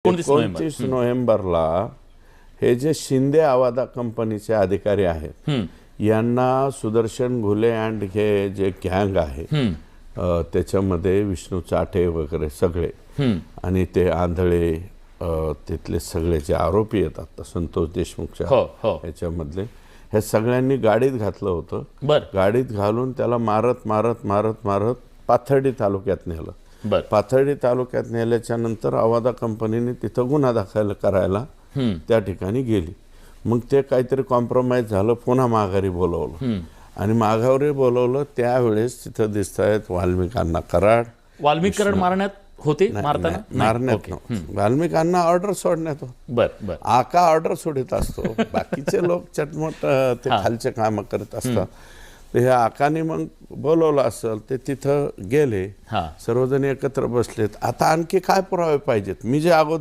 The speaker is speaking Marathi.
29 नोव्हेंबरला हे जे शिंदे आवादा कंपनीचे अधिकारी आहेत यांना सुदर्शन घुले अँड हे जे गँग आहे त्याच्यामध्ये विष्णू चाटे वगैरे सगळे आणि ते आंधळे तिथले सगळे जे आरोपी येतात संतोष देशमुखच्या ह्याच्यामधले हे सगळ्यांनी गाडीत घातलं होतं. गाडीत घालून त्याला मारत मारत मारत मारत पाथर्डी तालुक्यात नेलं. पाथर्डी तालुक्यात नेल्याच्या नंतर आवादा कंपनीने तिथं गुन्हा दाखल करायला त्या ठिकाणी गेली. मग ते काहीतरी कॉम्प्रोमाइज झालं, पुन्हा माघारी बोलवलं आणि माघारी बोलवलं त्यावेळेस तिथं दिसत आहेत वाल्मिकांना कराड. वाल्मिकरण मारण्यात होते, मारण्यात वाल्मिकांना ऑर्डर सोडण्यात. आका ऑर्डर सोडित असतो, बाकीचे लोक चटमट ते खालचे काम करत असतात. तर ह्या आकाने मग बोलवलं असेल ते तिथं गेले, सर्वजण एकत्र बसलेत. आता आणखी काय पुरावे पाहिजेत? मी जे अगोदर